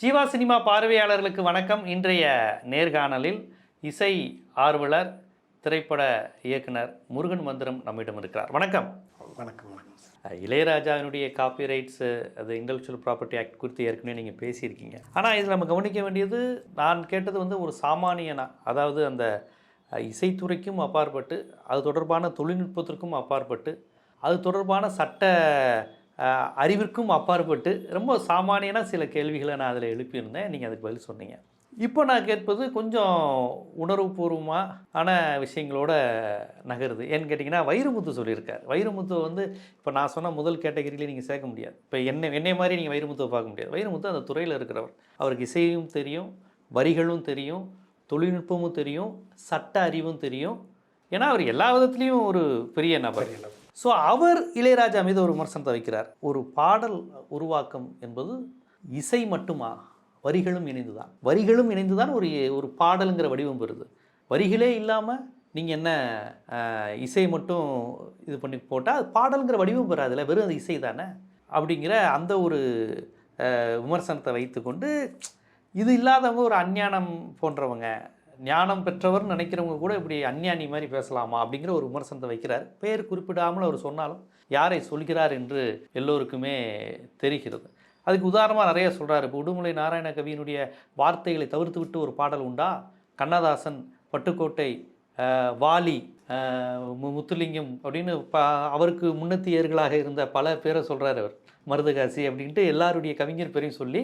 Jeeva cinema பார்வையாளர்களுக்கு வணக்கம். இன்றைய நேர்காணலில் இசை ஆர்வலர், திரைப்பட இயக்குனர் முருகன் மந்திரம் நம்மிடம் இருக்கிறார். வணக்கம். வணக்கம். இளையராஜாவினுடைய காப்பிரைட்ஸு, அது இன்டெலக்சுவல் ப்ராப்பர்ட்டி ஆக்ட் குறித்து ஏற்கனவே நீங்கள் பேசியிருக்கீங்க. ஆனால் இதில் நம்ம கவனிக்க வேண்டியது, நான் கேட்டது ஒரு சாமானியனா, அதாவது அந்த இசைத்துறைக்கும் அப்பாற்பட்டு, அது தொடர்பான தொழில்நுட்பத்திற்கும் அப்பாற்பட்டு, அது தொடர்பான சட்ட அறிவிற்கும் அப்பாற்பட்டு ரொம்ப சாமானியனா சில கேள்விகளை நான் அதில் எழுப்பியிருந்தேன். நீங்கள் அதுக்கு பதில் சொன்னீங்க. இப்போ நான் கேட்பது கொஞ்சம் உணர்வுபூர்வமான விஷயங்களோட நகருது. ஏன்னு கேட்டிங்கன்னா, வைரமுத்து சொல்லியிருக்கார். வைரமுத்து இப்போ நான் சொன்ன முதல் கேட்டகரியிலே நீங்கள் சேர்க்க முடியாது. இப்போ என்னை மாதிரி நீங்கள் வைரமுத்துவை பார்க்க முடியாது. வைரமுத்து அந்த துறையில் இருக்கிறவர். அவருக்கு இசையும் தெரியும், வரிகளும் தெரியும், தொழில்நுட்பமும் தெரியும், சட்ட அறிவும் தெரியும். ஏன்னா அவர் எல்லா விதத்துலேயும் ஒரு பெரிய நபர். ஸோ அவர் இளையராஜா மீது ஒரு விமர்சனத்தை வைக்கிறார். ஒரு பாடல் உருவாக்கம் என்பது இசை மட்டுமா? வரிகளும் இணைந்து தான் ஒரு பாடலுங்கிற வடிவம் பெறுது. வரிகளே இல்லாமல் நீங்கள் என்ன இசை மட்டும் இது பண்ணி போட்டால் அது பாடலுங்கிற வடிவம் பெறாதுல்ல, வெறும் அது இசை தானே அப்படிங்கிற அந்த ஒரு விமர்சனத்தை வைத்துக்கொண்டு, இது இல்லாதவங்க ஒரு அஞ்ஞானம் போன்றவங்க, ஞானம் பெற்றவர்னு நினைக்கிறவங்க கூட இப்படி அஞ்ஞானி மாதிரி பேசலாமா அப்படிங்கிற ஒரு விமர்சனத்தை வைக்கிறார். பெயர் குறிப்பிடாமல் அவர் சொன்னாலும் யாரை சொல்கிறார் என்று எல்லோருக்குமே தெரிகிறது. அதுக்கு உதாரணமாக நிறைய சொல்கிறார். இப்போ உடுமலை நாராயண கவியினுடைய வார்த்தைகளை தவிர்த்து விட்டு ஒரு பாடல் உண்டா? கண்ணதாசன், பட்டுக்கோட்டை, வாலி, முத்துலிங்கம் அப்படின்னு அவருக்கு முன்னத்தியர்களாக இருந்த பல பேரை சொல்கிறார் அவர். மருதகாசி அப்படின்ட்டு எல்லாருடைய கவிஞர் பேரையும் சொல்லி,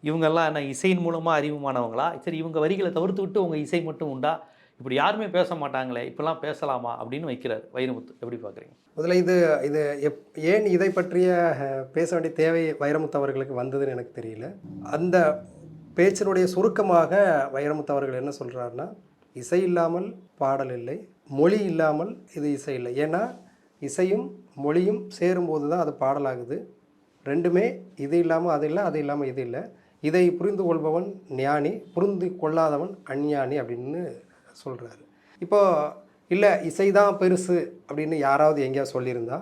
இவங்கெல்லாம் என்ன இசையின் மூலமாக அறிவுமானவங்களா? சரி, இவங்க வரிகளை தவிர்த்து விட்டு உங்கள் இசை மட்டும் உண்டா? இப்படி யாருமே பேச மாட்டாங்களே, இப்பெல்லாம் பேசலாமா அப்படின்னு வைக்கிறார் வைரமுத்து. எப்படி பார்க்குறீங்க? முதல்ல இது ஏன் இதை பற்றிய பேச வேண்டிய தேவை வைரமுத்து அவர்களுக்கு வந்ததுன்னு எனக்கு தெரியல. அந்த பேச்சினுடைய சுருக்கமாக வைரமுத்து அவர்கள் என்ன சொல்கிறாருன்னா, இசை இல்லாமல் பாடல் இல்லை, மொழி இல்லாமல் இது இசை இல்லை. ஏன்னா இசையும் மொழியும் சேரும்போது தான் அது பாடலாகுது. ரெண்டுமே, இது இல்லாமல் அது இல்லை, அது இல்லாமல் இது இல்லை. இதை புரிந்து கொள்பவன் ஞானி, புரிந்து கொள்ளாதவன் அஞ்ஞானி அப்படின்னு சொல்கிறாரு. இப்போது இல்லை இசை தான் பெருசு அப்படின்னு யாராவது எங்கேயாவது சொல்லியிருந்தா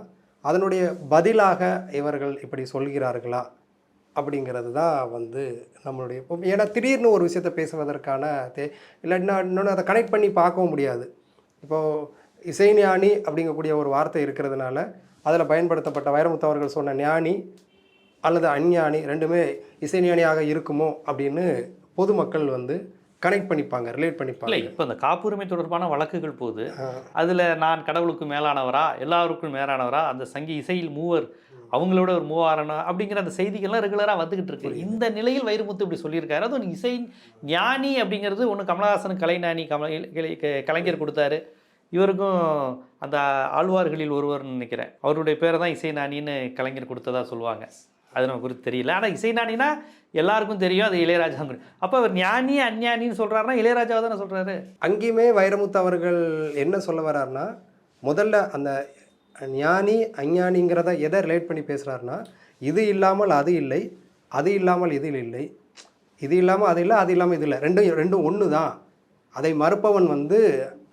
அதனுடைய பதிலாக இவர்கள் இப்படி சொல்கிறார்களா அப்படிங்கிறது தான் நம்மளுடைய. ஏன்னா திடீர்னு ஒரு விஷயத்தை பேசுவதற்கான இல்லைன்னா இன்னொன்று அதை கனெக்ட் பண்ணி பார்க்கவும் முடியாது. இப்போது இசைஞானி அப்படிங்கக்கூடிய ஒரு வார்த்தை இருக்கிறதுனால அதில் பயன்படுத்தப்பட்ட வைரமுத்து அவர்கள் சொன்ன ஞானி அல்லது அஞ்ஞானி ரெண்டுமே இசைஞானியாக இருக்குமோ அப்படின்னு பொதுமக்கள் கனெக்ட் பண்ணிப்பாங்க, ரிலேட் பண்ணிப்பாங்க. இப்போ இந்த காப்புரிமை தொடர்பான வழக்குகள் போது அதில் நான் கடவுளுக்கு மேலானவரா, எல்லாருக்கும் மேலானவரா, அந்த இசையில் மூவர், அவங்களோட ஒரு மூவாரணம் அப்படிங்கிற அந்த செய்திகள்லாம் ரெகுலராக வந்துக்கிட்டு இருக்கு. இந்த நிலையில் வைரமுத்து இப்படி சொல்லியிருக்காரு. அது இசை ஞானி அப்படிங்கிறது ஒன்று கமலஹாசனுக்கு கலைஞானி கலைஞர் கொடுத்தாரு. இவருக்கும் அந்த ஆழ்வார்களில் ஒருவர்னு நினைக்கிறேன், அவருடைய பேரை தான் இசை ஞானின்னு கலைஞர் கொடுத்ததா சொல்லுவாங்க. அது நமக்கு குறித்து தெரியல. ஆனால் இசை ஞானினா எல்லாருக்கும் தெரியும், அது இளையராஜா. அப்போ அவர் ஞானி அஞ்ஞானின்னு சொல்கிறாருன்னா இளையராஜாவை தானே சொல்கிறாரு. அங்கேயுமே வைரமுத்து அவர்கள் என்ன சொல்ல வர்றாருன்னா, முதல்ல அந்த ஞானி அஞ்ஞானிங்கிறத எதை ரிலேட் பண்ணி பேசுகிறாருன்னா, இது இல்லாமல் அது இல்லை, அது இல்லாமல் இது இல்லை, இது இல்லாமல் அது இல்லை, அது இல்லாமல் இது இல்லை, ரெண்டும் ஒன்று தான், அதை மறுப்பவன்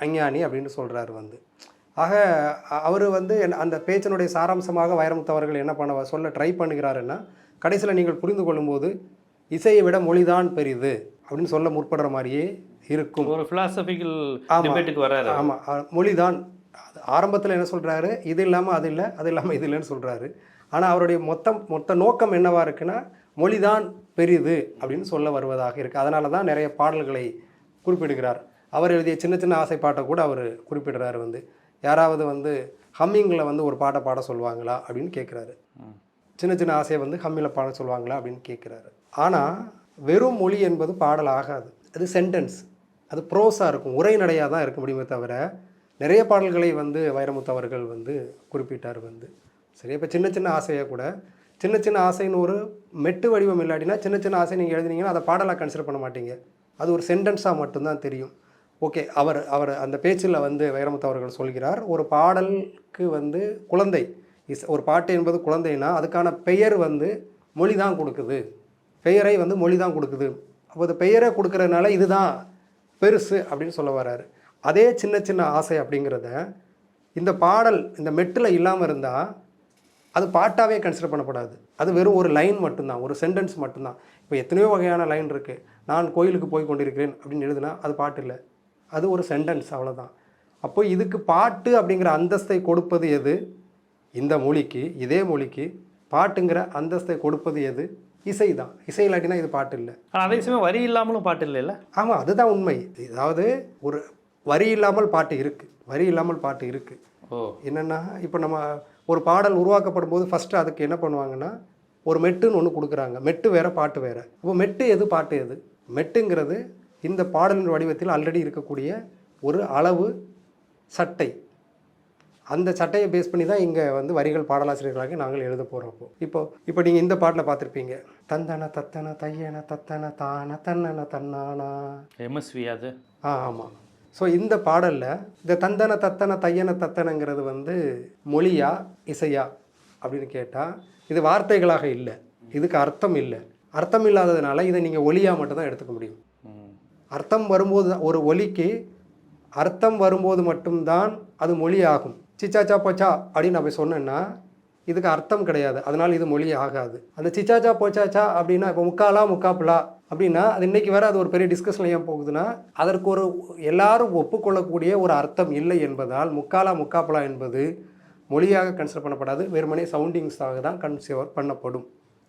அஞ்ஞானி அப்படின்னு சொல்கிறாரு. ஆக அவர் அந்த பேச்சினுடைய சாராம்சமாக வைரமுத்து அவர்கள் என்ன சொல்ல ட்ரை பண்ணுகிறாருன்னா, கடைசியில் நீங்கள் புரிந்து கொள்ளும்போது இசையை விட மொழிதான் பெரிது அப்படின்னு சொல்ல முற்படுற மாதிரியே இருக்கும். ஒரு ஃபிலாசபிக்கல் டிபேட்டுக்கு வராரு. ஆமாம், மொழிதான். ஆரம்பத்தில் என்ன சொல்கிறாரு, இது இல்லாமல் அது இல்லை, அது இல்லாமல் இது இல்லைன்னு சொல்கிறாரு. ஆனால் அவருடைய மொத்த நோக்கம் என்னவாக இருக்குன்னா, மொழிதான் பெரிது அப்படின்னு சொல்ல வருவதாக இருக்குது. அதனால தான் நிறைய பாடல்களை குறிப்பிடுகிறார். அவர் எழுதிய சின்ன சின்ன ஆசை பாட்டை கூட அவர் குறிப்பிடுறாரு. யாராவது ஹம்மிங்கில் ஒரு பாட்டை பாட சொல்லுவாங்களா அப்படின்னு கேட்குறாரு. சின்ன சின்ன ஆசையை ஹம்மிங்கில் பாட சொல்லுவாங்களா அப்படின்னு கேட்குறாரு. ஆனால் வெறும் மொழி என்பது பாடல் ஆகாது. அது சென்டென்ஸ், அது ப்ரோஸாக இருக்கும், உரைநடையாக தான் இருக்க முடியுமே தவிர. நிறைய பாடல்களை வைரமுத்து அவர்கள் குறிப்பிட்டார். சரி, இப்போ சின்ன சின்ன ஆசையை கூட, சின்ன சின்ன ஆசைன்னு ஒரு மெட்டு வடிவம் இல்லாட்டினா சின்ன சின்ன ஆசை நீங்கள் எழுதினீங்கன்னா அதை பாடலாக கன்சிடர் பண்ண மாட்டீங்க. அது ஒரு சென்டென்ஸாக மட்டும்தான் தெரியும். ஓகே, அவர் அந்த பேச்சில் வைரமுத்து அவர்கள் சொல்கிறார், ஒரு பாடலுக்கு குழந்தை, ஒரு பாட்டு என்பது குழந்தைன்னா அதுக்கான பெயர் மொழி தான் கொடுக்குது, பெயரை மொழி தான் கொடுக்குது. அப்போ அது பெயரை கொடுக்குறதுனால இதுதான் பெருசு அப்படின்னு சொல்ல வர்றாரு. அதே சின்ன சின்ன ஆசை அப்படிங்கிறத இந்த பாடல் இந்த மெட்டில் இல்லாமல் இருந்தால் அது பாட்டாவே கன்சிடர் பண்ணப்படாது. அது வெறும் ஒரு லைன் மட்டும்தான், ஒரு சென்டென்ஸ் மட்டும்தான். இப்போ எத்தனையோ வகையான லைன் இருக்குது. நான் கோயிலுக்கு போய் கொண்டிருக்கிறேன் அப்படின்னு எழுதுனா அது பாட்டு இல்லை, அது ஒரு சென்டென்ஸ், அவ்வளோதான். அப்போ இதுக்கு பாட்டு அப்படிங்கிற அந்தஸ்தை கொடுப்பது எது? இந்த மொழிக்கு, இதே மொழிக்கு பாட்டுங்கிற அந்தஸ்தை கொடுப்பது எது? இசை தான். இசை இல்லாட்டினா இது பாட்டு இல்லை. ஆனால் அதே சமயம் வரி இல்லாமலும் பாட்டு இல்லைல்ல? ஆமாம், அதுதான் உண்மை. அதாவது ஒரு வரி இல்லாமல் பாட்டு இருக்குது, வரி இல்லாமல் பாட்டு இருக்குது. என்னென்னா, இப்போ நம்ம ஒரு பாடல் உருவாக்கப்படும் போது ஃபஸ்ட்டு அதுக்கு என்ன பண்ணுவாங்கன்னா, ஒரு மெட்டுன்னு ஒன்று கொடுக்குறாங்க. மெட்டு வேறு, பாட்டு வேறு. இப்போ மெட்டு எது, பாட்டு எது? மெட்டுங்கிறது இந்த பாடலின் வடிவத்தில் ஆல்ரெடி இருக்கக்கூடிய ஒரு அளவு சட்டை. அந்த சட்டையை பேஸ் பண்ணி தான் இங்கே வந்து வரிகள் பாடலாசிரியர்களாக நாங்கள் எழுத போகிறோம். இப்போ நீங்கள் இந்த பாட்டில் பார்த்துருப்பீங்க, தந்தன தத்தன தையன தத்தன தான தன்னன தன்னானா. எம்எஸ்வி அது. ஆமாம். ஸோ இந்த பாடலில் இந்த தந்தன தத்தன தையன தத்தனங்கிறது வந்து மொழியா இசையா அப்படின்னு கேட்டால் இது வார்த்தைகளாக இல்லை, இதுக்கு அர்த்தம் இல்லை. அர்த்தம் இல்லாததுனால இதை நீங்கள் ஒலியாக மட்டும்தான் எடுத்துக்க முடியும். அர்த்தம் வரும்போது, ஒரு ஒலிக்கு அர்த்தம் வரும்போது மட்டும்தான் அது மொழி ஆகும். சிச்சாச்சா போச்சா அப்படின்னு நான் போய் சொன்னேன்னா இதுக்கு அர்த்தம் கிடையாது, அதனால் இது மொழி ஆகாது. அந்த சிச்சாச்சா போச்சாச்சா அப்படின்னா, இப்போ முக்காலா முக்காப்புலா அப்படின்னா அது இன்றைக்கி வேறு அது ஒரு பெரிய டிஸ்கஷன் ஏன் போகுதுன்னா, அதற்கு ஒரு எல்லாரும் ஒப்புக்கொள்ளக்கூடிய ஒரு அர்த்தம் இல்லை என்பதால் முக்காலா முக்காப்புலா என்பது மொழியாக கன்சிடர் பண்ணப்படாது, வெறுமனே சவுண்டிங்ஸாக தான் கன்சிடர் பண்ணப்படும்.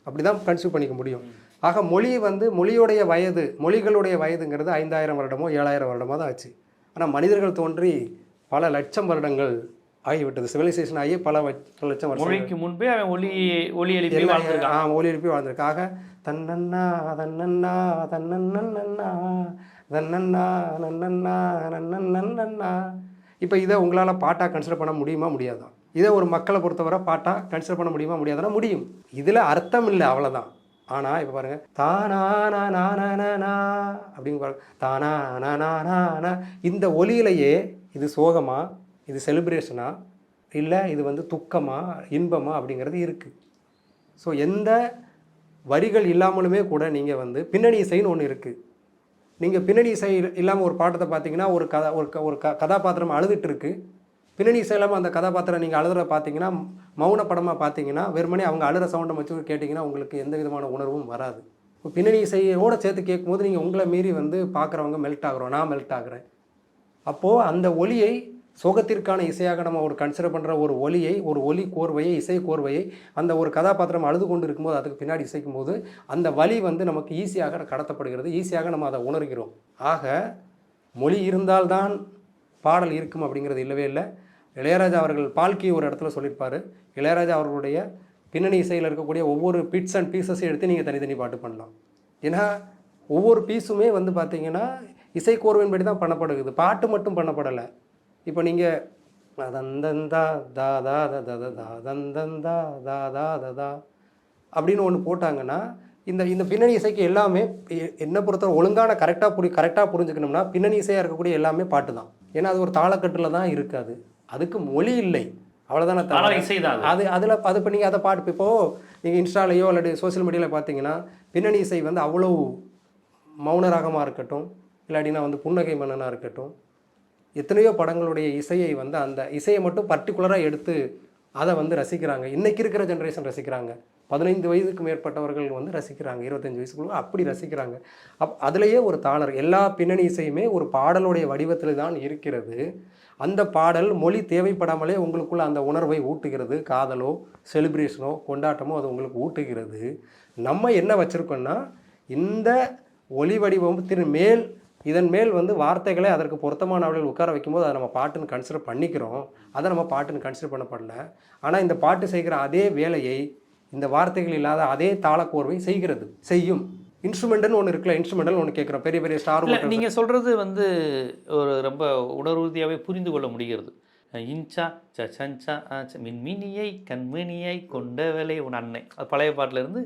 அப்படி தான் கன்சிடர் பண்ணிக்க முடியும். ஆக மொழி வந்து மொழியுடைய வயது, மொழிகளுடைய வயதுங்கிறது 5000 வருடமோ 7000 வருடமோ தான் ஆச்சு. ஆனால் மனிதர்கள் தோன்றி பல லட்சம் வருடங்கள் ஆகிவிட்டது. சிவிலைசேஷன் ஆகி பல லட்சம் வருஷம். மொழிக்கு முன்பே அவன் ஒலி எழுப்பி வாழ்ந்திருக்கான். ஒலி எழுப்பி வாழ்ந்திருக்காக தன்னன்னா தன்னன்னா தன்னன்னா தன்னன்னா நன்னன்னா நன்னன்னா. இப்போ இதை உங்களால் பாட்டாக கன்சிடர் பண்ண முடியுமா? முடியாதான்? இதை ஒரு மக்களை பொறுத்தவரை பாட்டாக கன்சிடர் பண்ண முடியுமா? முடியாதுன்னா முடியும். இதில் அர்த்தம் இல்லை, அவ்வளோதான். ஆனால் இப்போ பாருங்கள், தானா அப்படின்னு பாருங்க, தானா இந்த ஒலியிலேயே இது சோகமா, இது செலிப்ரேஷனா, இல்லை இது வந்து துக்கமா இன்பமா அப்படிங்கிறது இருக்குது. ஸோ எந்த வரிகள் இல்லாமலுமே கூட நீங்கள் வந்து பின்னணி இசைன்னு ஒன்று இருக்குது. நீங்கள் பின்னணி இசை இல்லாமல் ஒரு பாட்டத்தை பார்த்தீங்கன்னா, ஒரு கதாபாத்திரம் அழுதுட்டு இருக்கு, பின்னணி இசை இல்லாமல் அந்த கதாபாத்திரம் நீங்கள் அழுதுற பார்த்தீங்கன்னா, மௌன படமாக பார்த்தீங்கன்னா, வெறுமனே அவங்க அழுகிற சவுண்டை வச்சு கேட்டிங்கன்னா உங்களுக்கு எந்த விதமான உணர்வும் வராது. இப்போ பின்னணி இசையோடு சேர்த்து கேட்கும்போது நீங்கள் உங்களை மீறி வந்து பார்க்குறவங்க மெல்ட் ஆகுறோம், நான் மெல்ட் ஆகுறேன். அப்போது அந்த ஒலியை சோகத்திற்கான இசையாக நம்ம ஒரு கன்சிடர் பண்ணுற ஒரு ஒலியை, ஒரு ஒலி கோர்வையை, இசை கோர்வையை அந்த ஒரு கதாபாத்திரம் அழுது கொண்டு இருக்கும்போது அதுக்கு பின்னாடி இசைக்கும் போது அந்த வலி வந்து நமக்கு ஈஸியாக கடத்தப்படுகிறது, ஈஸியாக நம்ம அதை உணர்கிறோம். ஆக மொழி இருந்தால்தான் பாடல் இருக்கும் அப்படிங்கிறது இல்லவே இல்லை. இளையராஜா அவர்கள் பால்கி ஒரு இடத்துல சொல்லியிருப்பார், இளையராஜா அவர்களுடைய பின்னணி இசையில் இருக்கக்கூடிய ஒவ்வொரு பிட்ஸ் அண்ட் பீசஸையும் எடுத்து நீங்கள் தனித்தனி பாட்டு பண்ணலாம். ஏன்னா ஒவ்வொரு பீஸுமே வந்து பார்த்திங்கன்னா இசை கோர்வையின்படி தான் பண்ணப்படுகிறது, பாட்டு மட்டும் பண்ணப்படலை. இப்போ நீங்கள் தந்தந்தா தா தா தா தா தந்தந்தா தா தா தா அப்படின்னு ஒன்று போட்டாங்கன்னா இந்த பின்னணி இசைக்கு எல்லாமே என்ன பொறுத்தவரை ஒழுங்கான கரெக்டாக புரிஞ்சுக்கணும்னா பின்னணி இசையாக இருக்கக்கூடிய எல்லாமே பாட்டு தான். ஏன்னா அது ஒரு தாளக்கட்டில் தான் இருக்காது, அதுக்கு மொழி இல்லை, அவ்வளோதானே அதில் அது இப்போ நீங்கள் அதை பாட்டு இப்போது நீங்கள் இன்ஸ்டாலையோ அல்லது சோசியல் மீடியாவில் பார்த்தீங்கன்னா பின்னணி இசை வந்து அவ்வளோ மௌன ராகமாக இருக்கட்டும், இல்லாட்டினா வந்து புன்னகை மன்னனாக இருக்கட்டும், எத்தனையோ படங்களுடைய இசையை வந்து அந்த இசையை மட்டும் பர்டிகுலராக எடுத்து அதை வந்து ரசிக்கிறாங்க. இன்றைக்கி இருக்கிற ஜென்ரேஷன் ரசிக்கிறாங்க, 15 வயதுக்கு மேற்பட்டவர்கள் வந்து ரசிக்கிறாங்க, 25 வயசுக்குள்ள அப்படி ரசிக்கிறாங்க. அதுலேயே ஒரு தாளர், எல்லா பின்னணி இசையுமே ஒரு பாடலுடைய வடிவத்தில் தான் இருக்கிறது. அந்த பாடல் மொழி தேவைப்படாமலே உங்களுக்குள்ள அந்த உணர்வை ஊட்டுகிறது, காதலோ செலிப்ரேஷனோ கொண்டாட்டமோ அது உங்களுக்கு ஊட்டுகிறது. நம்ம என்ன வச்சுருக்கோன்னா, இந்த ஒலி வடிவத்தின் மேல் இதன் மேல் வந்து வார்த்தைகளை அதற்கு பொருத்தமான அளவில் உட்கார வைக்கும்போது அதை நம்ம பாட்டுன்னு கன்சிடர் பண்ணிக்கிறோம், அதை நம்ம பாட்டுன்னு கன்சிடர் பண்ணப்படல. ஆனால் இந்த பாட்டு செய்கிற அதே வேலையை இந்த வார்த்தைகள் இல்லாத அதே தாளக்கோர்வை செய்யும். இன்ஸ்ட்ருமெண்ட்னு ஒன்று இருக்குல்ல, இன்ஸ்ட்ருமெண்டல் ஒன்று கேட்குறோம், பெரிய பெரிய ஸ்டார். நீங்கள் சொல்கிறது வந்து ஒரு ரொம்ப உணர்வுறுதியாகவே புரிந்து கொள்ள முடிகிறது. இன்ச்சா சச்சா மின்மினியை கண்மினியை கொண்டவளை உன் அன்னை, அது பழைய பாட்டிலேருந்து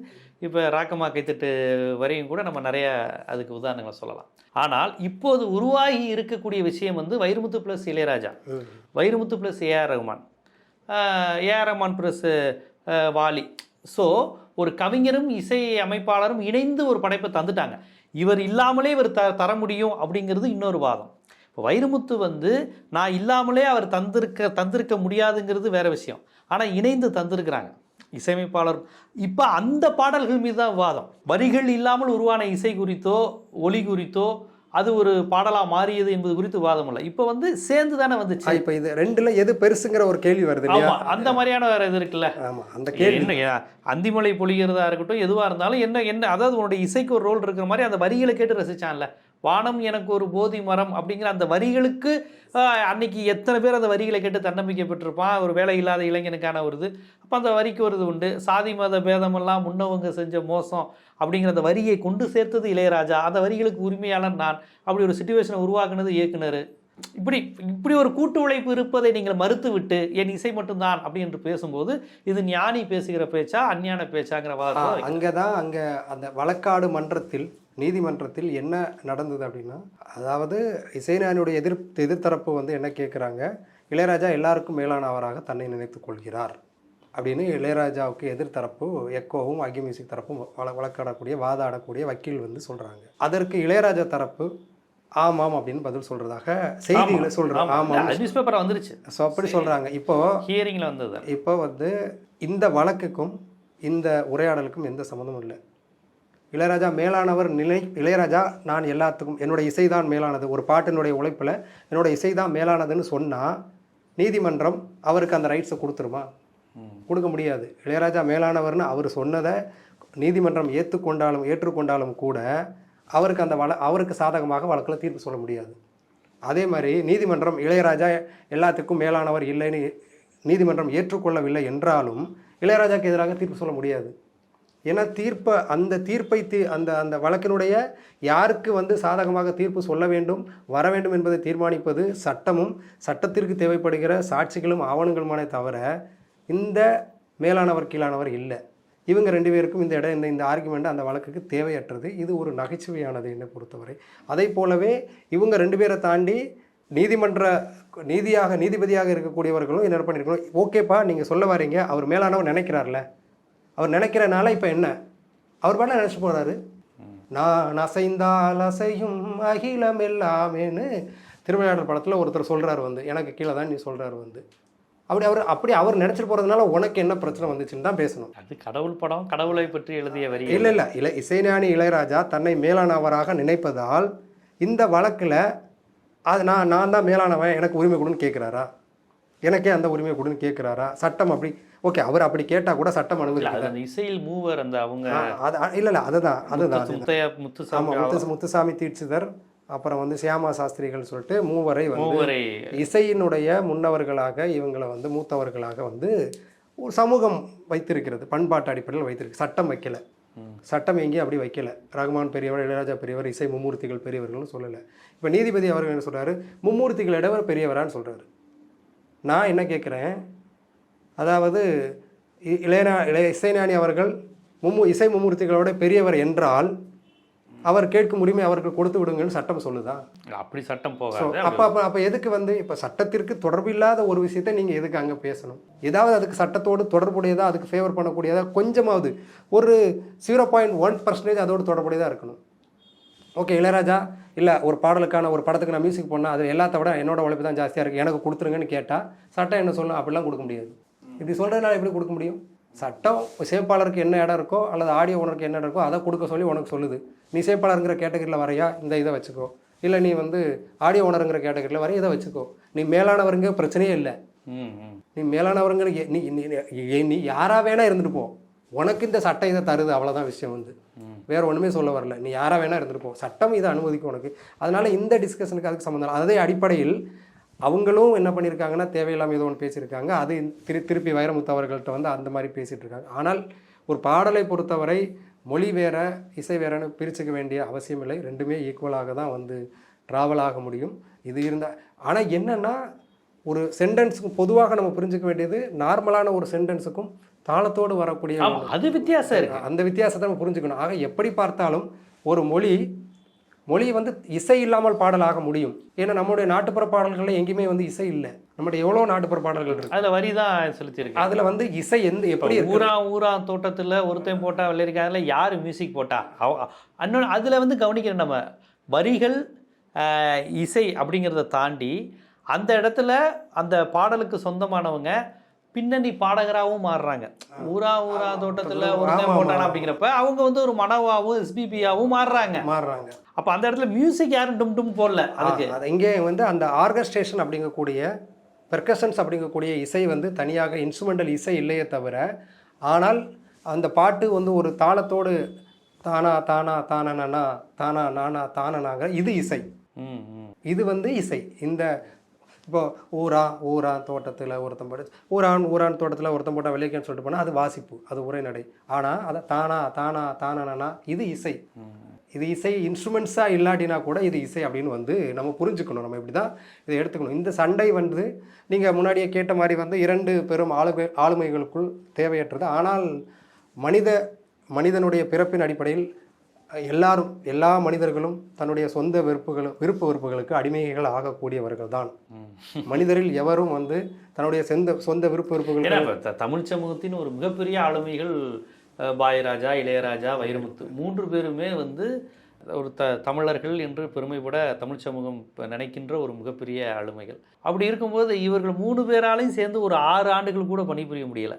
இப்போ ராக்கமா கைத்தட்டு வரையும் கூட நம்ம நிறைய அதுக்கு உதாரணங்களை சொல்லலாம். ஆனால் இப்போது உருவாகி இருக்கக்கூடிய விஷயம் வந்து Vairamuthu plus Ilaiyaraaja, Vairamuthu plus AR Rahman, AR Rahman plus Vaali. So ஒரு கவிஞரும் இசை அமைப்பாளரும் இணைந்து ஒரு படைப்பை தந்துட்டாங்க. இவர் இல்லாமலே இவர் தர முடியும் அப்படிங்கிறது இன்னொரு வாதம். இப்போ வைரமுத்து வந்து நான் இல்லாமலே அவர் தந்திருக்க முடியாதுங்கிறது வேறு விஷயம். ஆனால் இணைந்து தந்திருக்கிறாங்க. இசையமைப்பாளர். இப்போ அந்த பாடல்கள் மீது தான் விவாதம். வரிகள் இல்லாமல் உருவான இசை குறித்தோ ஒலி குறித்தோ அது ஒரு பாடலாக மாறியது என்பது குறித்து விவாதம் இல்லை. இப்போ வந்து சேர்ந்து தானே வந்துச்சு. இப்போ இது ரெண்டுல எது பெருசுங்கிற ஒரு கேள்வி வருது இல்லையா? அந்த மாதிரியான வேற இது இருக்குல்ல. ஆமாம், அந்த கேள்வி என்ன அந்திமலை பொழிகிறதா இருக்கட்டும், எதுவாக இருந்தாலும் என்ன அதாவது உன்னுடைய இசைக்கு ஒரு ரோல் இருக்கிற மாதிரி அந்த வரிகளை கேட்டு ரசிச்சான்ல. வானம் எனக்கு ஒரு போதி மரம் அப்படிங்கிற அந்த வரிகளுக்கு அன்னைக்கு எத்தனை பேர் அந்த வரிகளை கேட்டு தன்னம்பிக்கை பெற்றிருப்பான். ஒரு வேலை இல்லாத இளைஞனுக்கான ஒரு இது. அப்போ அந்த வரிக்கு ஒரு இது உண்டு. சாதி மத பேதமெல்லாம் முன்னவங்க செஞ்ச மோசம் அப்படிங்கிற அந்த வரியை கொண்டு சேர்த்தது இளையராஜா. அந்த வரிகளுக்கு உரிமையாளர் நான். அப்படி ஒரு சிச்சுவேஷனை உருவாக்குனது இயக்குனர். இப்படி ஒரு கூட்டு உழைப்பு இருப்பதை நீங்கள் மறுத்து விட்டு என் இசை மட்டும்தான் அப்படி என்று பேசும்போது இது ஞானி பேசுகிற பேச்சா அஞ்ஞான பேச்சாங்கிற வாதம். அங்கே அந்த வழக்காடு மன்றத்தில் நீதிமன்றத்தில் என்ன நடந்தது அப்படின்னா, அதாவது இசைஞானியுடைய எதிர்த்தரப்பு வந்து என்ன கேட்குறாங்க, இளையராஜா எல்லாருக்கும் மேலானவராக தன்னை நினைத்து கொள்கிறார் அப்படின்னு இளையராஜாவுக்கு எதிர்த்தரப்பு எக்கோவும் அகி மியூசிக் தரப்பும் வழக்காடக்கூடிய வாதாடக்கூடிய வக்கீல் வந்து சொல்கிறாங்க. அதற்கு இளையராஜா தரப்பு ஆமாம் அப்படின்னு பதில் சொல்கிறதாக செய்திகளை சொல்கிறாங்க. ஆமாம், நியூஸ் பேப்பர் வந்துருச்சு. ஸோ அப்படி சொல்கிறாங்க. இப்போ ஹியரிங்கில் வந்தது. இப்போ வந்து இந்த வழக்குக்கும் இந்த உரையாடலுக்கும் எந்த சம்மந்தமும் இல்லை. இளையராஜா மேலானவர் இளையராஜா நான் எல்லாத்துக்கும் என்னோட இசை தான் மேலானது, ஒரு பாட்டினுடைய உழைப்பில் என்னோட இசை தான் மேலானதுன்னு சொன்னால் நீதிமன்றம் அவருக்கு அந்த ரைட்ஸை கொடுத்துருமா? கொடுக்க முடியாது. இளையராஜா மேலானவர்னு அவர் சொன்னதை நீதிமன்றம் ஏற்றுக்கொண்டாலும் கூட அவருக்கு அவருக்கு சாதகமாக வழக்கில் தீர்ப்பு சொல்ல முடியாது. அதே மாதிரி நீதிமன்றம் இளையராஜா எல்லாத்துக்கும் மேலானவர் இல்லைன்னு நீதிமன்றம் ஏற்றுக்கொள்ளவில்லை என்றாலும் இளையராஜாவுக்கு எதிராக தீர்ப்பு சொல்ல முடியாது. ஏன்னா அந்த தீர்ப்பை அந்த வழக்கினுடைய யாருக்கு வந்து சாதகமாக தீர்ப்பு சொல்ல வேண்டும் வர வேண்டும் என்பதை தீர்மானிப்பது சட்டமும் சட்டத்திற்கு தேவைப்படுகிற சாட்சிகளும் ஆவணங்களுமானே தவிர இந்த மேலானவர் கீழானவர் இல்லை. இவங்க ரெண்டு பேருக்கும் இந்த ஆர்குமெண்ட் அந்த வழக்குக்கு தேவையற்றது. இது ஒரு நகைச்சுவையானது என்னை பொறுத்தவரை. அதை போலவே இவங்க ரெண்டு பேரை தாண்டி நீதிபதியாக இருக்கக்கூடியவர்களும் என்ன பண்ணியிருக்கணும், ஓகேப்பா நீங்கள் சொல்ல வரீங்க, அவர் மேலானவர் நினைக்கிறார்ல, அவர் நினைக்கிறனால இப்போ என்ன அவர் பாட நினச்சி போகிறாரு. நான் அசைந்தால் அசையும் அகிலம் எல்லாமேன்னு திருவிளையாடல் படத்தில் ஒருத்தர் சொல்கிறார் வந்து, எனக்கு கீழே தான் நீ சொல்கிறார் வந்து. அவர் நினச்சிட்டு போகிறதுனால உனக்கு என்ன பிரச்சனை வந்துச்சுன்னு தான் பேசணும். அது கடவுள் படம், கடவுளை பற்றி எழுதிய வரி. இல்லை இசைஞானி இளையராஜா தன்னை மேலானவராக நினைப்பதால் இந்த வழக்கில் அது நான் தான் மேலானவன் எனக்கு உரிமை கொடுன்னு கேட்குறாரா? எனக்கே அந்த உரிமை கொடுன்னு கேட்குறாரா? சட்டம் அப்படி ஓகே, அவர் அப்படி கேட்டால் கூட சட்டம் அனுமதி. இசையில் மூவர் அந்த அவங்க இல்லை அதுதான் முத்துசாமி தீட்சிதர், அப்புறம் வந்து சியாமா சாஸ்திரிகள் சொல்லிட்டு மூவரை வந்து இசையினுடைய முன்னவர்களாக இவங்களை வந்து மூத்தவர்களாக வந்து ஒரு சமூகம் வைத்திருக்கிறது, பண்பாட்டு அடிப்படையில் வைத்திருக்கு. சட்டம் வைக்கலை, சட்டம் எங்கேயும் அப்படி வைக்கலை. ரகுமான் பெரியவர், இளையராஜா பெரியவர், இசை மும்மூர்த்திகள் பெரியவர்கள்னு சொல்லலை. இப்போ நீதிபதி அவர்கள் என்ன சொல்கிறாரு, மும்மூர்த்திகள் இடவர் பெரியவரான்னு சொல்கிறாரு. நான் என்ன கேட்குறேன், அதாவது இசைஞானி அவர்கள் இசை மும்மூர்த்திகளோட பெரியவர் என்றால் அவர் கேட்கும் உரிமை அவர்கள் கொடுத்து விடுங்கன்னு சட்டம் சொல்லுதா? அப்படி சட்டம் போகாது. அப்போ எதுக்கு வந்து இப்போ சட்டத்திற்கு தொடர்பு இல்லாத ஒரு விஷயத்தை நீங்கள் எதுக்கு அங்கே பேசணும்? ஏதாவது அதுக்கு சட்டத்தோடு தொடர்புடையதா, அதுக்கு ஃபேவர் பண்ணக்கூடியதா, கொஞ்சமாவது ஒரு 0.1% அதோடு தொடர்புடையதாக இருக்கணும். ஓகே, இளையராஜா இல்லை ஒரு பாடலுக்கான ஒரு படத்துக்கு நான் மியூசிக் பண்ணால் அது எல்லாத்த விட என்னோட உழைப்பு தான் ஜாஸ்தியாக இருக்குது, எனக்கு கொடுத்துருங்கன்னு கேட்டால் சட்டம் என்ன சொல்லணும்? அப்படிலாம் கொடுக்க முடியாது. இப்படி சொல்கிறதுனால எப்படி கொடுக்க முடியும்? சட்டம் இசையமைப்பாளருக்கு என்ன இடம் இருக்கோ அல்லது ஆடியோ ஓனருக்கு என்ன இருக்கோ அதை கொடுக்க சொல்லி உனக்கு சொல்லுது. நீ இசையமைப்பாளருங்கிற கேட்டகரியில் வரையா, இந்த இதை வச்சுக்கோ. இல்லை நீ வந்து ஆடியோ ஓனருங்கிற கேட்டகரியில் வரைய இதை வச்சுக்கோ. நீ மேலானவருங்க பிரச்சனையே இல்லை. நீ மேலானவருங்கிற நீ யாராக வேணா இருந்துட்டு போ, உனக்கு இந்த சட்டம் இதை தருது, அவ்வளோதான் விஷயம் வந்து. வேறு ஒன்றுமே சொல்ல வரல. நீ யாராக வேணா இருந்துட்டு போ, சட்டம் இதை அனுமதிக்கும் உனக்கு. அதனால் இந்த டிஸ்கஷனுக்கு அதுக்கு சம்மந்தம். அதே அடிப்படையில் அவங்களும் என்ன பண்ணியிருக்காங்கன்னா தேவையில்லாமல் ஏதோ ஒன்று பேசியிருக்காங்க. அது திருப்பி வைரமுத்து அவர்கள்ட்ட வந்து அந்த மாதிரி பேசிகிட்டு இருக்காங்க. ஆனால் ஒரு பாடலை பொறுத்தவரை மொழி வேற இசை வேறன்னு பிரிச்சுக்க வேண்டிய அவசியம் இல்லை. ரெண்டுமே ஈக்குவலாக தான் வந்து ட்ராவல் ஆக முடியும். இது இருந்தால் ஆனால் என்னென்னா ஒரு சென்டென்ஸுக்கும் பொதுவாக நம்ம புரிஞ்சுக்க வேண்டியது நார்மலான ஒரு சென்டென்ஸுக்கும் தாளத்தோடு வரக்கூடிய அது வித்தியாசம் இருக்குது. அந்த வித்தியாசத்தை நம்ம புரிஞ்சுக்கணும். ஆக எப்படி பார்த்தாலும் ஒரு மொழி வந்து இசை இல்லாமல் பாடலாக முடியும். ஏன்னா நம்முடைய நாட்டுப்புற பாடல்களில் எங்கேயுமே வந்து இசை இல்லை. நம்முடைய எவ்வளோ நாட்டுப்புற பாடல்கள் இருக்கு, அதில் வரி தான் செலுத்தியிருக்கு. அதில் வந்து இசை எப்படி ஊரா தோட்டத்தில் ஒருத்தன் போட்டா வெள்ளிருக்கா, அதில் யார் மியூசிக் போட்டா இன்னொன்று அதில் வந்து கவனிக்கிறேன். நம்ம வரிகள் இசை அப்படிங்கிறத தாண்டி அந்த இடத்துல அந்த பாடலுக்கு சொந்தமானவங்க பின்னணி பாடகராகவும் மாறுறாங்க. ஊரா ஊரா தோட்டத்தில் ஒருத்தன் ஆமா, போட்டானா ஆமா. அப்படிங்கிறப்ப அவங்க வந்து ஒரு மனவாவும் எஸ்பிபியாவும் மாறுறாங்க. அப்போ அந்த இடத்துல மியூசிக் யாரும் டும் டும் போடல. அதுக்கு அது இங்கே வந்து அந்த ஆர்கஸ்ட்ரேஷன் அப்படிங்கக்கூடிய பெர்கஷன்ஸ் அப்படிங்கக்கூடிய இசை வந்து தனியாக இன்ஸ்ட்ருமெண்டல் இசை இல்லையே தவிர, ஆனால் அந்த பாட்டு வந்து ஒரு தாளத்தோடு தானா தானா தானனா தானா நானா தானனாக இது இசை. ம் ம் இது வந்து இசை. இந்த இப்போ ஊரா ஊரா தோட்டத்தில் ஒருத்தன் போட்டு ஊரான் தோட்டத்தில் ஒருத்தன் போட்டால் வெளியேன்னு சொல்லிட்டு போனால் அது வாசிப்பு, அது உரைநடை. ஆனால் அதை தானா தானா தானனா இது இசை. இது இசை இன்ஸ்ட்ருமெண்ட்ஸாக இல்லாட்டினா கூட இது இசை அப்படின்னு வந்து நம்ம புரிஞ்சுக்கணும். நம்ம இப்படி தான் இதை எடுத்துக்கணும். இந்த சண்டை வந்து நீங்கள் முன்னாடியே கேட்ட மாதிரி வந்து 2 பெரும் ஆளுமைகளுக்குள் தேவையற்றது. ஆனால் மனிதனுடைய பிறப்பின் அடிப்படையில் எல்லா மனிதர்களும் தன்னுடைய சொந்த விருப்ப வெறுப்புகளுக்கு அடிமைகள் ஆகக்கூடியவர்கள் தான். மனிதரில் எவரும் வந்து தன்னுடைய சொந்த விருப்ப வெறுப்புகள் தமிழ் சமூகத்தின் ஒரு மிகப்பெரிய ஆளுமைகள் பாயராஜா, இளையராஜா, வைரமுத்து 3 பேருமே வந்து ஒரு தமிழர்கள் என்று பெருமைப்பட தமிழ் சமூகம் நினைக்கின்ற ஒரு மிகப்பெரிய ஆளுமைகள். அப்படி இருக்கும்போது இவர்கள் 3 பேராலையும் சேர்ந்து ஒரு 6 ஆண்டுகள் கூட பணிபுரிய முடியலை.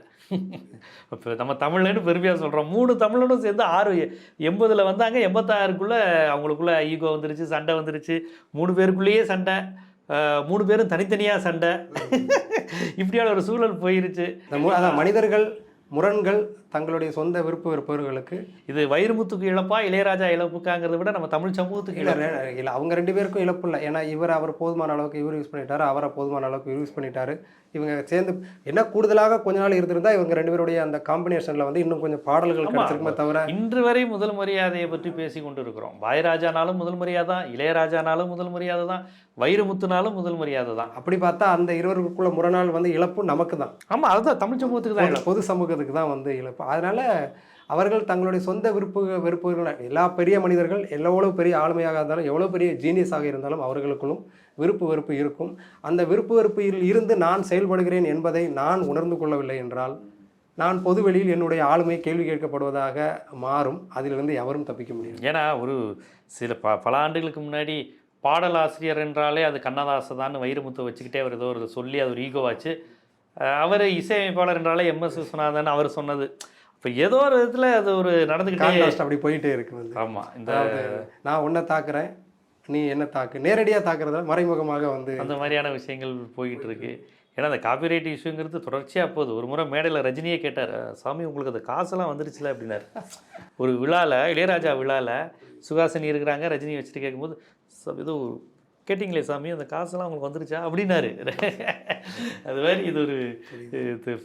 இப்போ நம்ம தமிழ்னு பெருமையாக சொல்கிறோம். 3 தமிழனும் சேர்ந்து 80 வந்தாங்க. 86க்குள்ளே அவங்களுக்குள்ள ஈகோ வந்துருச்சு, சண்டை வந்துருச்சு. 3 பேருக்குள்ளேயே சண்டை, 3 பேரும் தனித்தனியாக சண்டை. இப்படியான ஒரு சூழல் போயிருச்சு. அதான் மனிதர்கள் முரண்கள் தங்களுடைய சொந்த வெறுப்புகளுக்கு. இது வைரமுத்துக்கு இழப்பா இளையராஜா இழப்புக்காங்கிறத விட நம்ம தமிழ் சமூகத்துக்கு இல்லை, அவங்க 2 பேருக்கும் இழப்பு இல்லை. ஏன்னா அவர் போதுமான அளவுக்கு இவர் யூஸ் பண்ணிட்டாரு, அவரை போதுமான அளவுக்கு இவர் யூஸ் பண்ணிட்டாரு. இவங்க சேர்ந்து என்ன கூடுதலாக கொஞ்ச நாள் இருந்திருந்தா இவங்க 2 பேருடைய அந்த காம்பினேஷனில் வந்து இன்னும் கொஞ்சம் பாடல்கள் கிடைச்சிருக்குமே தவிர. இன்று வரை முதல் மரியாதையை பற்றி பேசி கொண்டு இருக்கிறோம். பாயராஜானாலும் முதல் மரியாதை தான், இளையராஜானாலும் முதல் மரியாதை தான், வைரமுத்துனாலும் முதல் மரியாதை தான். அப்படி பார்த்தா அந்த இருவருக்குள்ள முரணால் வந்து இழப்பு நமக்கு தான். ஆமாம், அதுதான் தமிழ் சமூகத்துக்கு தான், பொது சமூகத்துக்கு தான் வந்து இழப்பு. அதனால அவர்கள் தங்களுடைய சொந்த விருப்புகள் எல்லா பெரிய மனிதர்கள் எவ்வளோ பெரிய ஆளுமையாக இருந்தாலும் எவ்வளோ பெரிய ஜீனியஸாக இருந்தாலும் அவர்களுக்குள்ளும் வெறுப்பு இருக்கும். அந்த வெறுப்பில் இருந்து நான் செயல்படுகிறேன் என்பதை நான் உணர்ந்து கொள்ளவில்லை என்றால் நான் பொதுவெளியில் என்னுடைய ஆளுமை கேள்வி கேட்கப்படுவதாக மாறும். அதிலிருந்து எவரும் தப்பிக்க முடியும். ஏன்னா ஒரு சில பல ஆண்டுகளுக்கு முன்னாடி பாடலாசிரியர் என்றாலே அது கண்ணதாசன் வைரமுத்தை வச்சுக்கிட்டே அவர் ஏதோ ஒரு சொல்லி அது ஒரு ஈகோவாச்சு. அவர் இசையமைப்பாளர் என்றாலே MS விஸ்வநாதன் அவர் சொன்னது. இப்போ ஏதோ ஒரு விதத்தில் அது ஒரு நடந்துக்கிட்டே அப்படி போயிட்டே இருக்கு வந்து. ஆமாம், இந்த நான் உன்னை தாக்குறேன், நீ என்ன தாக்கு, நேரடியாக தாக்குறத மறைமுகமாக வந்து அந்த மாதிரியான விஷயங்கள் போய்கிட்டு இருக்கு. ஏன்னா அந்த காப்பிரைட் இஷ்யூங்கிறது தொடர்ச்சியாக போகுது. ஒரு முறை மேடையில் ரஜினியே கேட்டார், சாமி உங்களுக்கு அந்த காசெல்லாம் வந்துருச்சுல அப்படின்னாரு. ஒரு விழாவில், இளையராஜா விழாவில் சுகாசினி இருக்கிறாங்க, ரஜினி வச்சுட்டு கேட்கும்போது ஏதோ கேட்டிங்களே சாமி அந்த காசெல்லாம் உங்களுக்கு வந்துருச்சா அப்படின்னாரு. அது மாதிரி இது ஒரு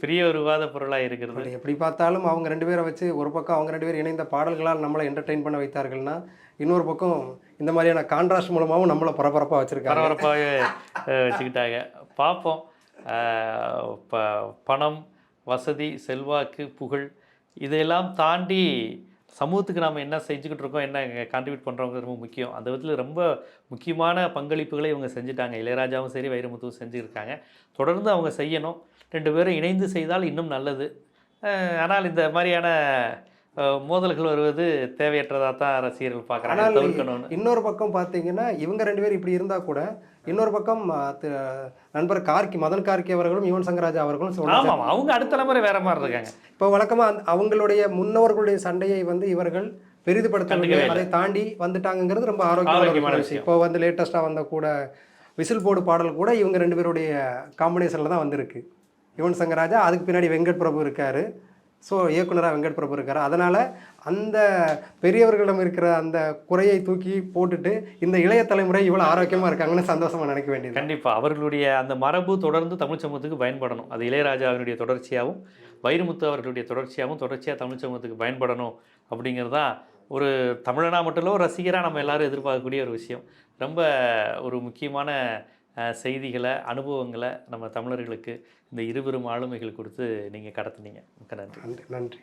பெரிய ஒரு விவாத பொருளாக இருக்கிறது. எப்படி பார்த்தாலும் அவங்க 2 பேரை வச்சு ஒரு பக்கம் அவங்க 2 பேர் இணைந்த பாடல்களால் நம்மளை என்டர்டெயின் பண்ண வைத்தார்கள்னா, இன்னொரு பக்கம் இந்த மாதிரியான கான்ட்ராஸ்ட் மூலமாகவும் நம்மளை பரபரப்பாக பரபரப்பாகவே வச்சுக்கிட்டாங்க. பார்ப்போம். பணம், வசதி, செல்வாக்கு, புகழ் இதையெல்லாம் தாண்டி சமூகத்துக்கு நாம் என்ன செஞ்சுக்கிட்டு இருக்கோம், என்ன கான்ட்ரிபியூட் பண்ணுறவங்க ரொம்ப முக்கியம். அந்த விதத்தில் ரொம்ப முக்கியமான பங்களிப்புகளை இவங்க செஞ்சுட்டாங்க. இளையராஜாவும் சரி, வைரமுத்துவும் செஞ்சுருக்காங்க. தொடர்ந்து அவங்க செய்யணும். 2 பேரும் இணைந்து செய்தால் இன்னும் நல்லது. ஆனால் இந்த மாதிரியான மோதல்கள் வருவது தேவையற்றதாக தான் ரசிகர்கள் பார்க்குறாங்க, தவிர்க்கணும்னு. இன்னொரு பக்கம் பார்த்தீங்கன்னா இவங்க 2 பேரும் இப்படி இருந்தால் கூட இன்னொரு பக்கம் நண்பர் மதன் கார்கி அவர்களும் யுவன் சங்கர் ராஜா அவர்களும் ஆமாம், அவங்க அடுத்த தலைமுறை வேற மாதிரி இருக்காங்க. இப்போ வழக்கமாக அவங்களுடைய முன்னோர்களுடைய சண்டையை வந்து இவர்கள் பெரிதுபடுத்த அதை தாண்டி வந்துட்டாங்கிறது ரொம்ப ஆரோக்கியமான விஷயம். இப்போ வந்து லேட்டஸ்ட்டாக வந்த கூட விசில் போர்டு பாடல் கூட இவங்க 2 பேருடைய காம்பினேஷனில் தான் வந்திருக்கு. யுவன் சங்கர் ராஜா, அதுக்கு பின்னாடி வெங்கட் பிரபு இருக்கார். ஸோ இயக்குனராக வெங்கட் பிரபு இருக்கார். அதனால் அந்த பெரியவர்களிடம் இருக்கிற அந்த குறையை தூக்கி போட்டுட்டு இந்த இளைய தலைமுறை இவ்வளோ ஆரோக்கியமாக இருக்காங்கன்னு சந்தோஷமாக நினைக்க வேண்டியது. கண்டிப்பாக அவர்களுடைய அந்த மரபு தொடர்ந்து தமிழ் சமூகத்துக்கு பயன்படணும். அது இளையராஜாவினுடைய தொடர்ச்சியாகவும் வைரமுத்து அவர்களுடைய தொடர்ச்சியாக தமிழ் சமூகத்துக்கு பயன்படணும் அப்படிங்கிறது தான் ஒரு தமிழனா மட்டும் இல்லை, ஒரு ரசிகராக நம்ம எல்லாரும் எதிர்பார்க்கக்கூடிய ஒரு விஷயம். ரொம்ப ஒரு முக்கியமான செய்திகளை, அனுபவங்களை நம்ம தமிழர்களுக்கு இந்த இருபெரும் ஆளுமைகள் கொடுத்து நீங்கள் கடத்துனீங்க. மிக்க நன்றி. நன்றி.